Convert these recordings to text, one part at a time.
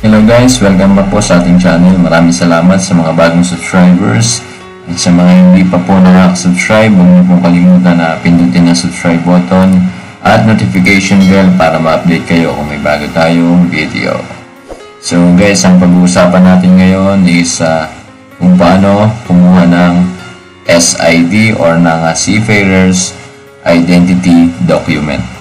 Hello guys, welcome back po sa ating channel. Maraming salamat sa mga bagong subscribers. At sa mga hindi pa po nakaka-subscribe, huwag niyo pong kalimutan na pindutin ang subscribe button at notification bell para ma-update kayo kung may bago tayong video. So guys, ang pag-uusapan natin ngayon is kung paano kumuha ng SID or ng Seafarer's Identity Document.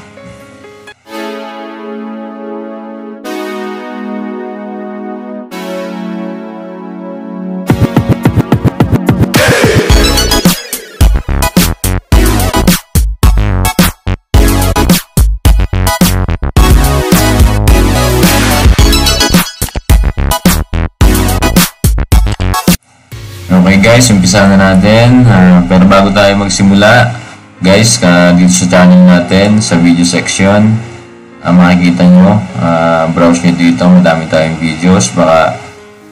Okay guys, umpisa na natin. Pero bago tayo magsimula, guys, dito sa channel natin, sa video section, makikita nyo, browse nyo dito, madami tayong videos, baka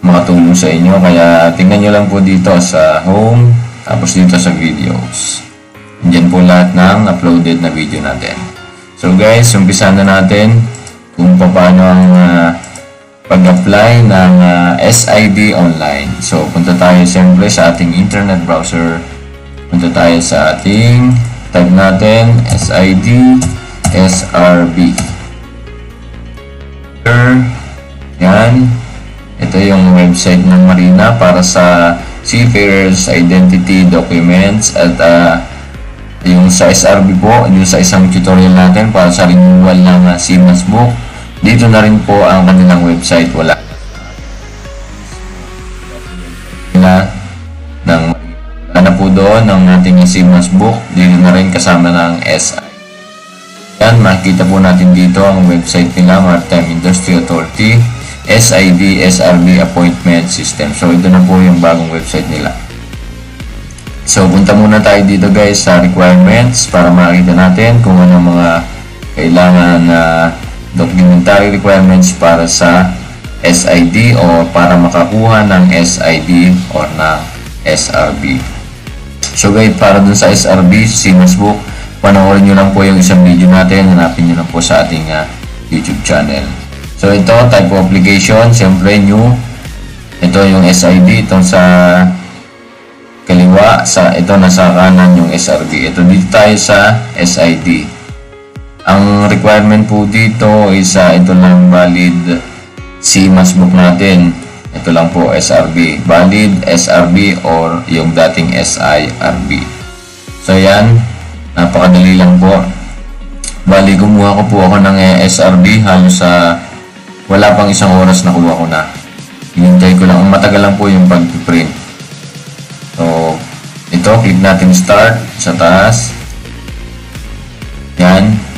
makatulong sa inyo. Kaya tingnan nyo lang po dito sa home, tapos dito sa videos. Diyan po lahat ng uploaded na video natin. So guys, umpisa na natin kung paano ang pag-apply ng SID online. So, punta tayo siyempre sa ating internet browser. Punta tayo sa ating, type natin, SID, SRB. Yan. Ito yung website ng Marina para sa Seafarer's Identity Documents. At yung sa SRB po, yung sa isang tutorial natin para sa renewal ng Seaman's Book. Dito na rin po ang kanilang website. Wala na po doon ang ating Seaman's Book. Dito na rin kasama ng SI. Yan, makikita po natin dito ang website nila, Maritime Industry Authority, SID, SRB Appointment System. So, ito na po yung bagong website nila. So, punta muna tayo dito guys sa requirements para makita natin kung ano mga kailangan documentary requirements para sa SID o para makakuha ng SID or ng SRB. So guys, para dun sa SRB, Seaman's Book, panoorin nyo lang po yung isang video natin, hanapin nyo lang po sa ating YouTube channel. So ito, type of application, siyempre new. Ito yung SID, itong sa kaliwa, ito nasa kanan yung SRB. Ito dito tayo sa SID. Ang requirement po dito is ito lang valid Seaman's Book natin. Ito lang po SRB. Valid SRB or yung dating SIRB. So yan, napakadali lang po. Bali, kumuha ko po ako ng SRB. Halos wala pang isang oras na kuha ko na. Hinintay ko lang. Matagal lang po yung pag-print. So, ito, click natin start sa taas. Yan.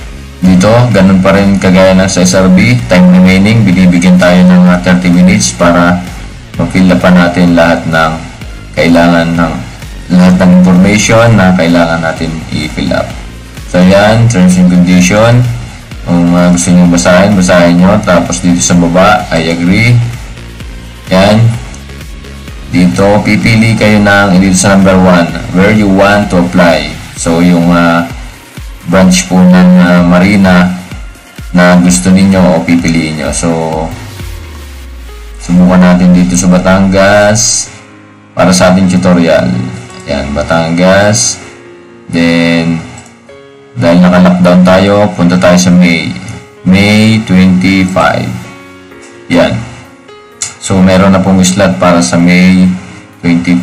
Dito, ganun pa rin kagaya ng sa SRB, time remaining, binibigyan tayo ng 30 minutes para ma-fill up pa natin lahat ng kailangan lahat ng information na kailangan natin i-fill up. So yan, terms and condition. Kung gusto nyo basahin nyo. Tapos dito sa baba, I agree. Yan. Dito, pipili kayo dito sa number 1, where you want to apply. So yung branch po ng Marina na gusto ninyo o pipiliin nyo. So, subukan natin dito sa Batangas para sa ating tutorial. Yan, Batangas. Then, dahil naka-lockdown tayo, punta tayo sa May 25. Yan. So, meron na pong slot para sa May 25.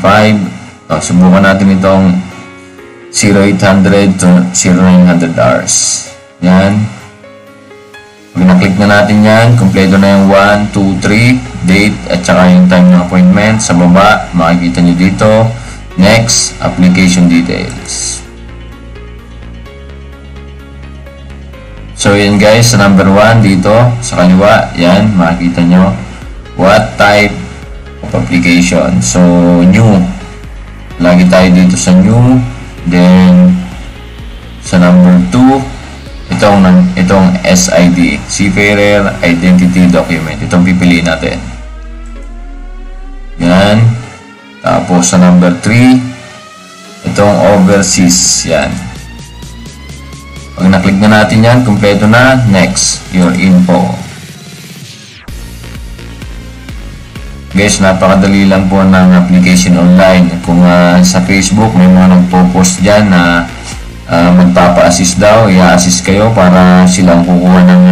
Subukan natin itong 0800 to 0900 hours. Yan. Pag na-click na natin yan, kompleto na yung 1, 2, 3, date, at saka yung time ng appointment. Sa baba, makikita nyo dito, next, application details. So, yan guys, sa number 1 dito, sa kaliwa, yan, makikita nyo, what type of application. So, new. Lagi tayo dito sa new. Then, sa number 2, itong SID, Seafarer Identity Document. Itong pipiliin natin. Yan. Tapos, sa number 3, itong overseas. Yan. Pag na-click na natin yan, kompleto na. Next, your info. Guys, napakadali lang po ng application online. Kung sa Facebook may mga nagpo-post dyan na magpapa-assist daw, i-assist kayo para silang kukuha ng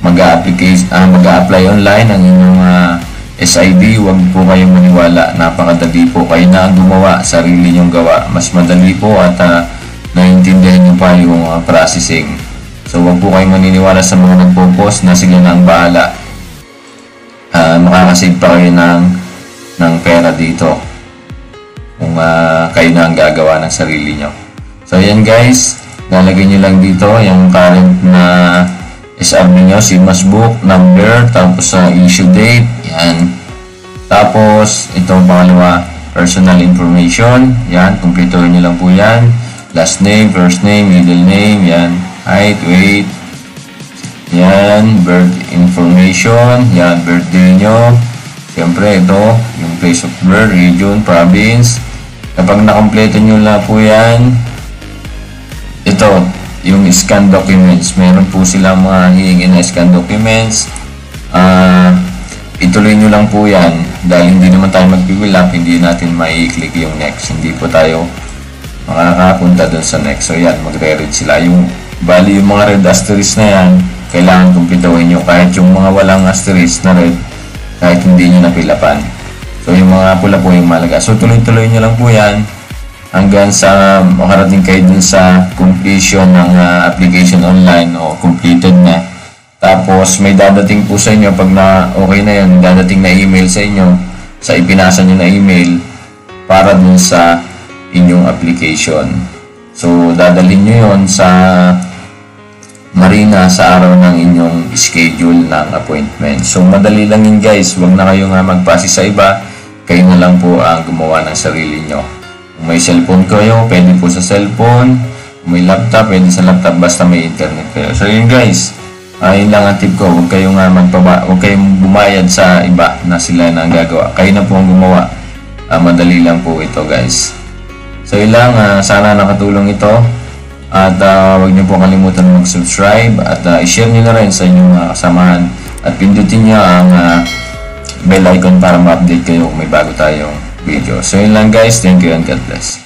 mag-a-apply online ang inyong SID. Huwag po kayong maniwala, napakadali po. Kayo na ang gumawa, sarili nyong gawa. Mas madali po at naiintindihan nyo pa yung processing. So huwag po kayong maniniwala sa mga nagpo-post na sila na ang bahala. Makakasave pa kayo ng pera dito kung kayo na ang gagawa ng sarili nyo. So yan guys, lalagay nyo lang dito yung current na SR nyo, CMAS book, number, tapos issue date, yan. Tapos ito pangalawa, personal information, yan, kumpletuhin nyo lang po yan. Last name, first name, middle name, yan. Height, weight, yan, birth information, yan, birthday nyo. Siyempre, ito, yung place of birth, region, province. Kapag nakompleto nyo na po yan, ito, yung scan documents. Meron po silang mga hihingi na scan documents. Ituloy nyo lang po yan. Dahil hindi naman tayo mag-fill up, hindi natin mai-click yung next. Hindi po tayo makakapunta dun sa next. So yan, magre-read sila. Bali yung mga red asterisk na yan, kailangan kumpletuhin nyo kahit yung mga walang asterisk na red, kahit hindi nyo napilapan. So yung mga pula po yung malaga. So tuloy-tuloy nyo lang po yan hanggang sa makarating kayo dun sa completion ng application online o completed na. Tapos may dadating po sa inyo pag okay na yun, may dadating na email sa inyo, sa ipinasa nyo na email para dun sa inyong application. So dadalhin nyo yun sa Marina sa araw ng inyong schedule ng appointment. So madali lang yun guys, huwag na kayo nga magpasi sa iba, kayo na lang po ang gumawa ng sarili nyo. Kung may cellphone kayo, pwede po sa cellphone. Kung may laptop, pwede sa laptop basta may internet kayo. So yun guys, yun lang ang tip ko, huwag kayong bumayad sa iba na sila na ang gagawa. Kayo na po ang gumawa. Madali lang po ito guys. So yun lang, sana nakatulong ito. At huwag niyo po kalimutan mag-subscribe at i-share niyo na rin sa inyong kasamahan at pindutin niyo ang bell icon para ma-update kayo kung may bago tayong video. So yun lang guys, thank you and God bless.